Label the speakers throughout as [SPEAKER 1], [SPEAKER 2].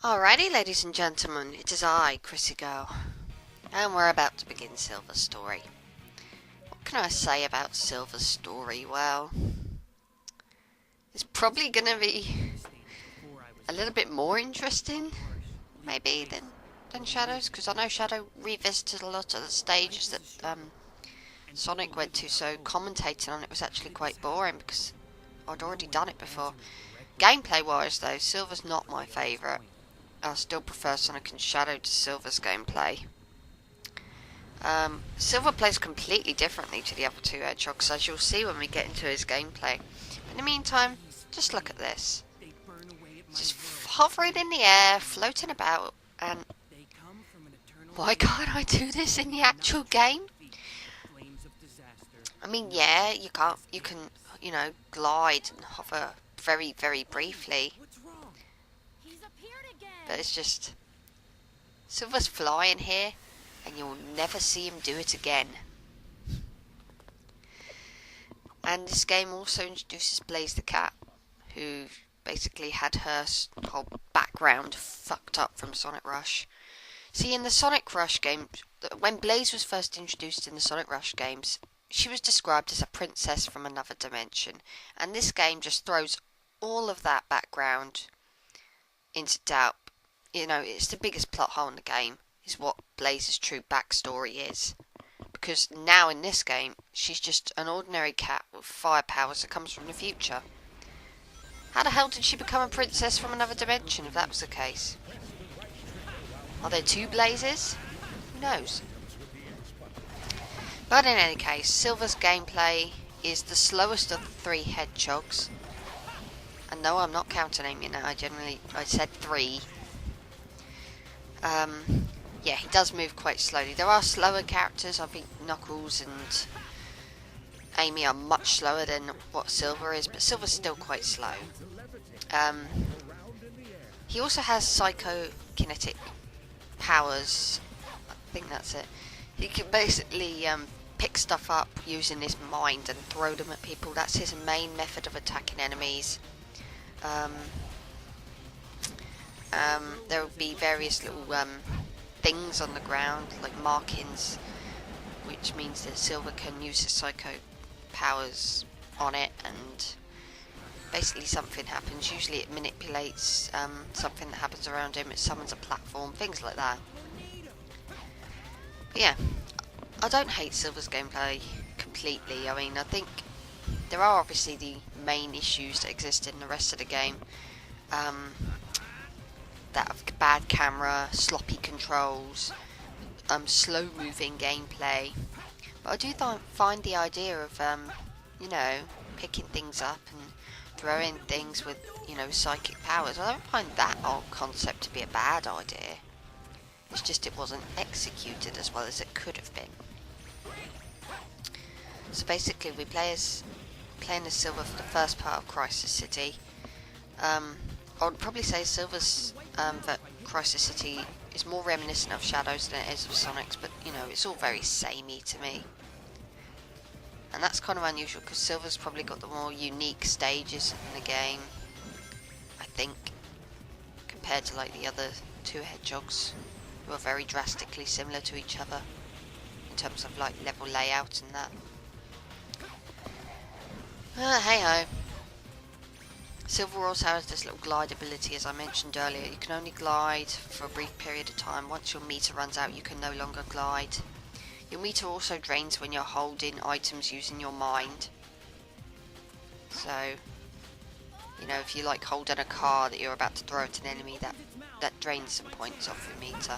[SPEAKER 1] Alrighty, ladies and gentlemen, it is I, ChrissieGirl, and we're about to begin Silver's story. What can I say about Silver's story? Well, it's probably gonna be a little bit more interesting, maybe, than Shadow's, because I know Shadow revisited a lot of the stages that Sonic went to, so commentating on it was actually quite boring, because I'd already done it before. Gameplay-wise, though, Silver's not my favourite. I still prefer Sonic and Shadow to Silver's gameplay. Silver plays completely differently to the other two Hedgehogs, as you'll see when we get into his gameplay. In the meantime, just look at this. Just hovering in the air, floating about, and why can't I do this in the actual game? I mean, yeah, you can, glide and hover very, very briefly. But it's just, Silver's flying here, and you'll never see him do it again. And this game also introduces Blaze the Cat, who basically had her whole background fucked up from Sonic Rush. See, in the Sonic Rush game, when Blaze was first introduced in the Sonic Rush games, she was described as a princess from another dimension. And this game just throws all of that background into doubt. You know, it's the biggest plot hole in the game, is what Blaze's true backstory is. Because now in this game, she's just an ordinary cat with fire powers that comes from the future. How the hell did she become a princess from another dimension, if that was the case? Are there two Blazes? Who knows? But in any case, Silver's gameplay is the slowest of the three Hedgehogs. And no, I'm not counting Amy now, I said three. Yeah, he does move quite slowly. There are slower characters. I think Knuckles and Amy are much slower than what Silver is, but Silver's still quite slow. He also has psychokinetic powers. I think that's it. He can basically pick stuff up using his mind and throw them at people. That's his main method of attacking enemies. There will be various little things on the ground, like markings, which means that Silver can use his psycho powers on it, and basically something happens. Usually it manipulates something that happens around him, it summons a platform, things like that. But yeah, I don't hate Silver's gameplay completely. I mean, I think there are obviously the main issues that exist in the rest of the game. That of bad camera, sloppy controls, slow moving gameplay. But I do find the idea of, picking things up and throwing things with, psychic powers. I don't find that old concept to be a bad idea. It's just it wasn't executed as well as it could have been. So basically we playing as Silver for the first part of Crisis City. I would probably say Silver's that Crisis City is more reminiscent of Shadow's than it is of Sonic's, but it's all very samey to me. And that's kind of unusual because Silver's probably got the more unique stages in the game, I think, compared to like the other two Hedgehogs, who are very drastically similar to each other in terms of like level layout and that. Hey ho. Silver also has this little glide ability, as I mentioned earlier. You can only glide for a brief period of time. Once your meter runs out, you can no longer glide. Your meter also drains when you're holding items using your mind. So, if you like holding a car that you're about to throw at an enemy, that drains some points off your meter.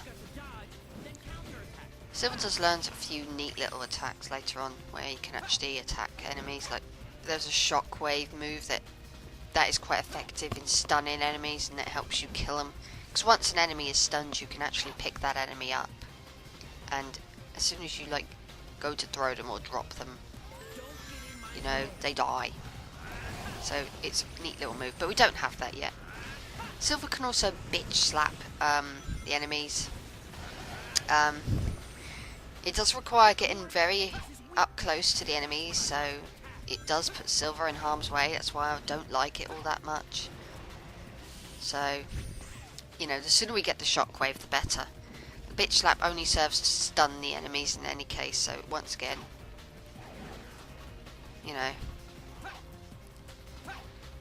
[SPEAKER 1] Silver does learn a few neat little attacks later on, where you can actually attack enemies. Like, there's a shockwave move that is quite effective in stunning enemies, and it helps you kill them. Because once an enemy is stunned, you can actually pick that enemy up, and as soon as you go to throw them or drop them, they die. So it's a neat little move, but we don't have that yet. Silver can also bitch slap the enemies. It does require getting very up close to the enemies, so it does put Silver in harm's way. That's why I don't like it all that much. So you know, the sooner we get the shockwave, the better. The bitch slap only serves to stun the enemies in any case, so once again, you know,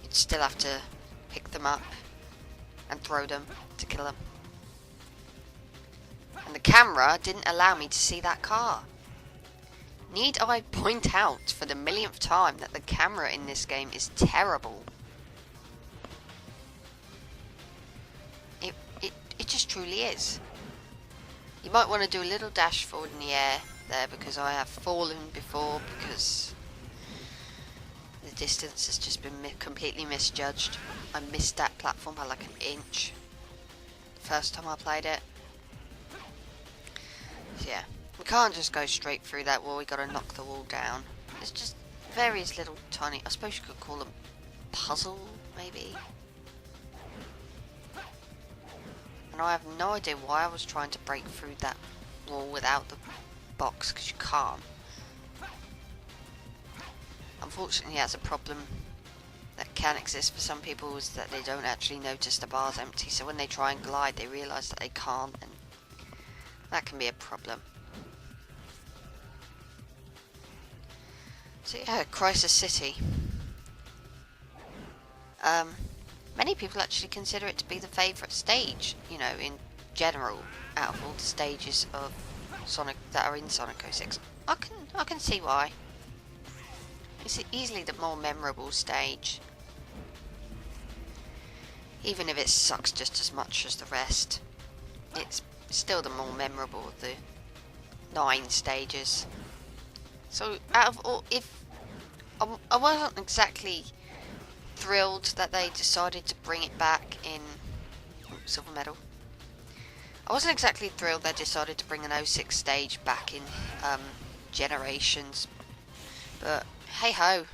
[SPEAKER 1] you'd still have to pick them up and throw them to kill them. And the camera didn't allow me to see that car. Need I point out for the millionth time that the camera in this game is terrible? It just truly is. You might want to do a little dash forward in the air there, because I have fallen before because the distance has just been completely misjudged. I missed that platform by like an inch the first time I played it. So yeah, we can't just go straight through that wall, we gotta knock the wall down. There's just various little tiny, I suppose you could call them puzzle, maybe? And I have no idea why I was trying to break through that wall without the box, because you can't. Unfortunately, that's a problem that can exist for some people, is that they don't actually notice the bar's empty, so when they try and glide they realise that they can't, and that can be a problem. So yeah, Crisis City. Many people actually consider it to be the favourite stage, you know, in general, out of all the stages of Sonic that are in Sonic 06. I can see why. It's easily the more memorable stage, even if it sucks just as much as the rest. It's still the more memorable of the 9 stages. So out of all, if I wasn't exactly thrilled that they decided to bring it back in silver medal. I wasn't exactly thrilled they decided to bring an 06 stage back in Generations, but hey ho,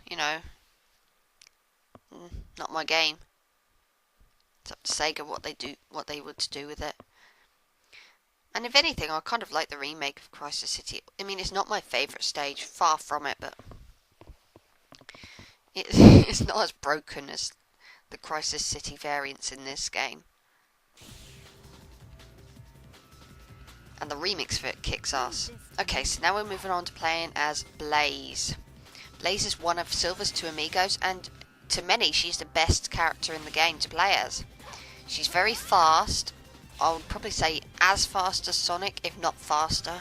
[SPEAKER 1] you know, not my game. It's up to Sega what they would do with it. And if anything, I kind of like the remake of Crisis City. I mean, it's not my favourite stage, far from it, but it's not as broken as the Crisis City variants in this game. And the remix of it kicks ass. Okay, so now we're moving on to playing as Blaze. Blaze is one of Silver's 2 amigos, and to many, she's the best character in the game to play as. She's very fast. I would probably say as fast as Sonic, if not faster.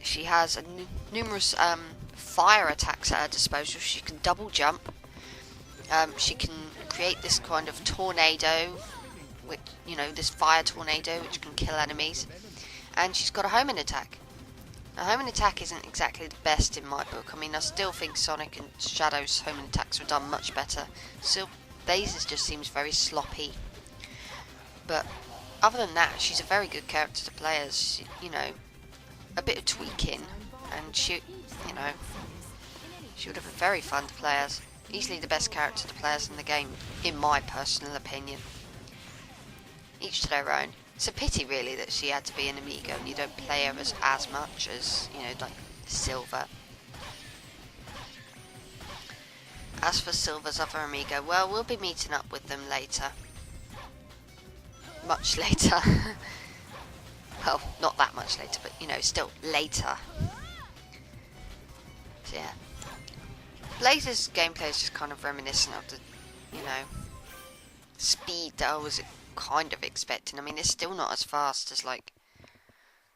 [SPEAKER 1] She has numerous fire attacks at her disposal. She can double jump. She can create this kind of tornado, which, you know, this fire tornado which can kill enemies. And she's got a homing attack. A homing attack isn't exactly the best in my book. I mean, I still think Sonic and Shadow's homing attacks were done much better. Still, Blaze's just seems very sloppy. But other than that, she's a very good character to play as. You know, a bit of tweaking, and she, you know, she would have been very fun to play as. Easily the best character to play as in the game, in my personal opinion. Each to their own. It's a pity, really, that she had to be an amigo and you don't play her as much as, you know, like Silver. As for Silver's other amigo, well, we'll be meeting up with them later. Much later. Well, not that much later, but, you know, still later. So, yeah. Blaze's gameplay is just kind of reminiscent of the, you know, speed that I was kind of expecting. I mean, it's still not as fast as, like,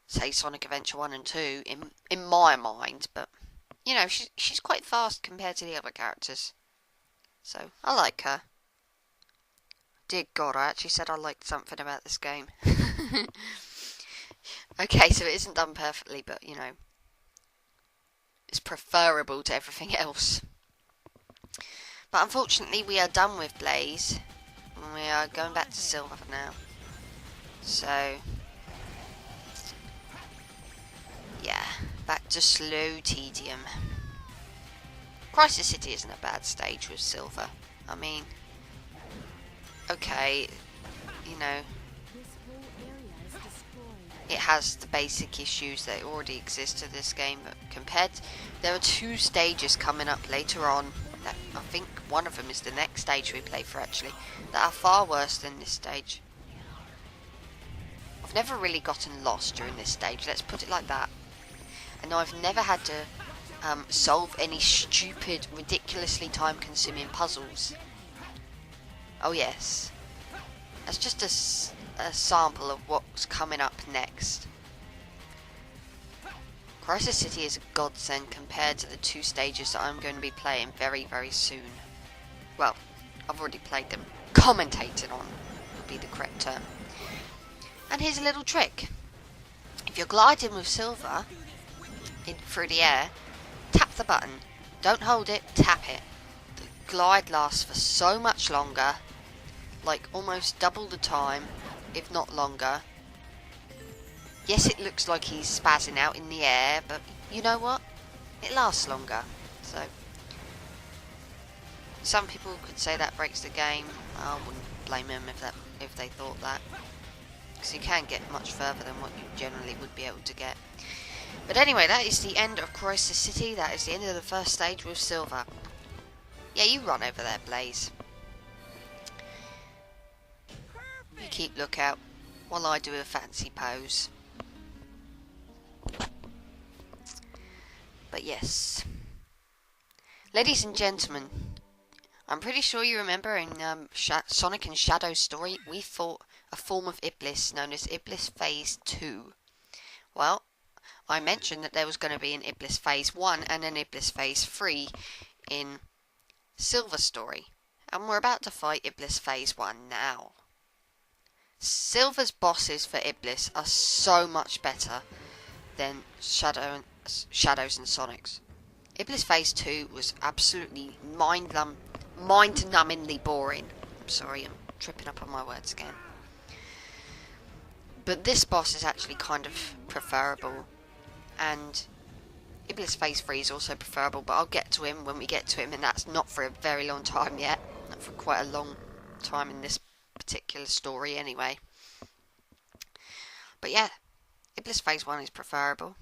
[SPEAKER 1] say, Sonic Adventure 1 and 2, in my mind, but, you know, she's quite fast compared to the other characters. So, I like her. Dear God, I actually said I liked something about this game. Okay, so it isn't done perfectly, but, you know, it's preferable to everything else. But unfortunately, we are done with Blaze. And we are going back to Silver now. So, yeah, back to slow tedium. Crisis City isn't a bad stage with Silver. I mean, okay, you know, it has the basic issues that already exist to this game, but there are 2 stages coming up later on that I think one of them is the next stage we play for, actually, that are far worse than this stage. I've never really gotten lost during this stage, let's put it like that. And I've never had to solve any stupid, ridiculously time-consuming puzzles. Oh yes. That's just a sample of what's coming up next. Crisis City is a godsend compared to the 2 stages that I'm going to be playing very, very soon. Well, I've already played them. Commentated on would be the correct term. And here's a little trick. If you're gliding with silver through the air, tap the button. Don't hold it, tap it. The glide lasts for so much longer, like almost double the time, if not longer. Yes, it looks like he's spazzing out in the air, but you know what? It lasts longer. So, some people could say that breaks the game. I wouldn't blame them if they thought that, because you can't get much further than what you generally would be able to get. But anyway, that is the end of Crisis City. That is the end of the first stage with silver. Yeah, you run over there, Blaze. You keep lookout while I do a fancy pose. But yes, ladies and gentlemen, I'm pretty sure you remember in Sonic and Shadow's story, we fought a form of Iblis known as Iblis Phase 2. Well, I mentioned that there was going to be an Iblis Phase 1 and an Iblis Phase 3 in Silver Story, and we're about to fight Iblis Phase 1 now. Silver's bosses for Iblis are so much better than Shadows and Sonic's. Iblis Phase 2 was absolutely mind-numbingly boring. I'm sorry, I'm tripping up on my words again. But this boss is actually kind of preferable, and Iblis Phase 3 is also preferable, but I'll get to him when we get to him, and that's not for a very long time yet. Not for quite a long time in this particular story anyway. But yeah, Iblis Phase 1 is preferable.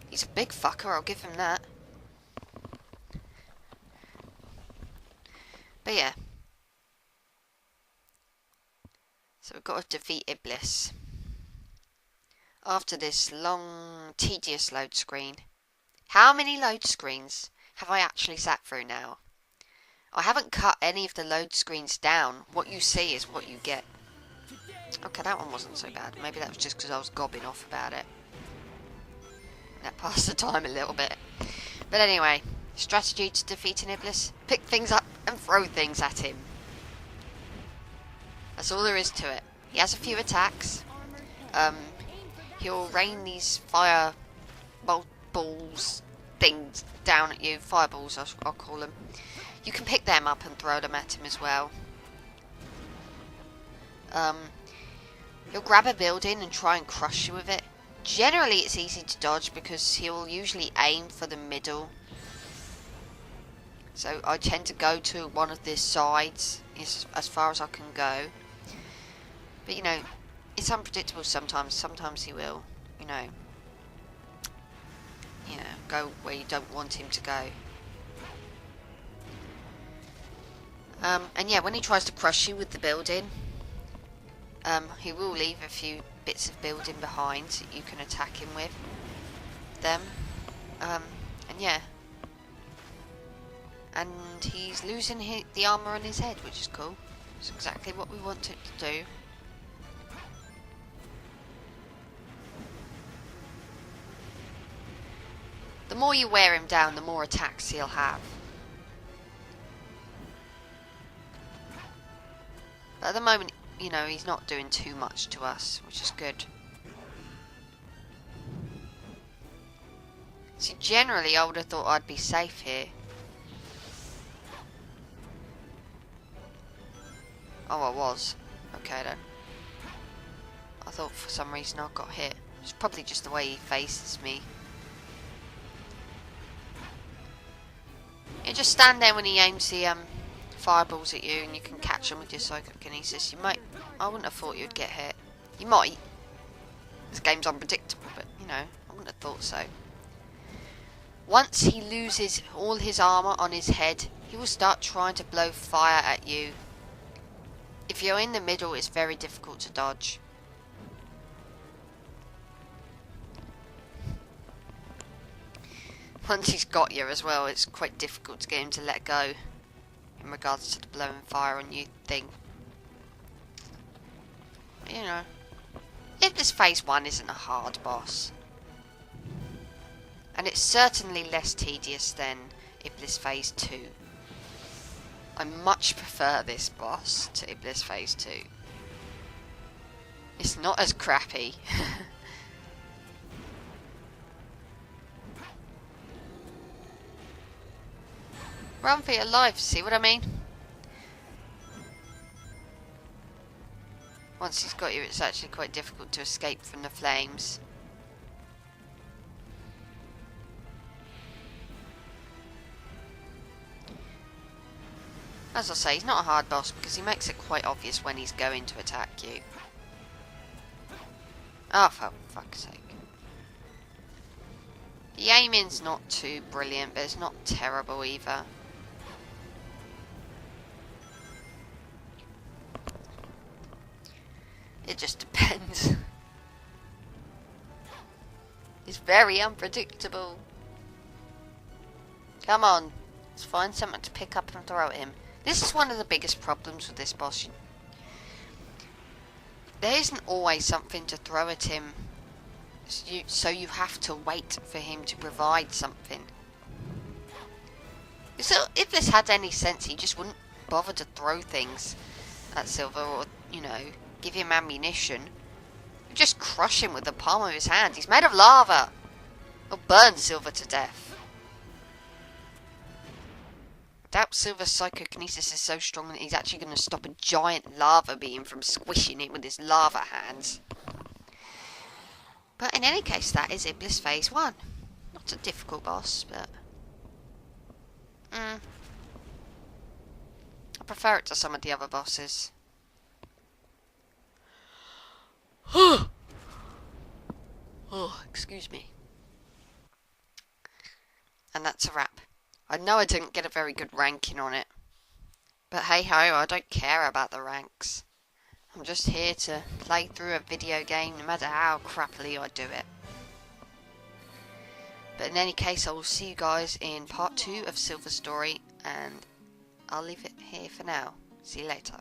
[SPEAKER 1] He's a big fucker, I'll give him that. But yeah. So we've got to defeat Iblis. After this long, tedious load screen. How many load screens have I actually sat through now? I haven't cut any of the load screens down. What you see is what you get. Okay, that one wasn't so bad. Maybe that was just because I was gobbing off about it. That passed the time a little bit. But anyway, strategy to defeating Iblis. Pick things up and throw things at him. That's all there is to it. He has a few attacks. He'll rain these fire balls things down at you. Fireballs, I'll call them. You can pick them up and throw them at him as well. He'll grab a building and try and crush you with it. Generally it's easy to dodge because he'll usually aim for the middle. So I tend to go to one of the sides as far as I can go. But you know, it's unpredictable sometimes. Sometimes he will, you know, go where you don't want him to go. And yeah, when he tries to crush you with the building, he will leave a few bits of building behind that you can attack him with them. And yeah. And he's losing the armour on his head, which is cool. It's exactly what we want it to do. The more you wear him down, the more attacks he'll have. But at the moment, you know, he's not doing too much to us, which is good. See, generally I would have thought I'd be safe here. Oh, I was. Okay then. I thought for some reason I got hit. It's probably just the way he faces me. You just stand there when he aims the fireballs at you, and you can catch them with your psychokinesis. You might. I wouldn't have thought you'd get hit. You might. This game's unpredictable, but you know, I wouldn't have thought so. Once he loses all his armour on his head, he will start trying to blow fire at you. If you're in the middle, it's very difficult to dodge. Once he's got you as well, it's quite difficult to get him to let go in regards to the blowing fire on you thing. You know, Iblis Phase 1 isn't a hard boss. And it's certainly less tedious than Iblis Phase 2. I much prefer this boss to Iblis Phase 2. It's not as crappy. Run for your life, see what I mean? Once he's got you, it's actually quite difficult to escape from the flames. As I say, he's not a hard boss because he makes it quite obvious when he's going to attack you. Oh, for fuck's sake. The aiming's not too brilliant, but it's not terrible either. It just depends. It's very unpredictable. Come on, let's find something to pick up and throw at him. This is one of the biggest problems with this boss. There isn't always something to throw at him, so you have to wait for him to provide something. So if this had any sense, he just wouldn't bother to throw things at Silver or, you know, give him ammunition. He'd just crush him with the palm of his hand. He's made of lava. He'll burn Silver to death. I doubt Silver's psychokinesis is so strong that he's actually going to stop a giant lava beam from squishing it with his lava hands. But in any case, that is Iblis Phase 1. Not a difficult boss, but I prefer it to some of the other bosses. Oh, excuse me. And that's a wrap. I know I didn't get a very good ranking on it, but hey ho, I don't care about the ranks. I'm just here to play through a video game, no matter how crappily I do it. But in any case, I will see you guys in part 2 of Silver's story, and I'll leave it here for now. See you later.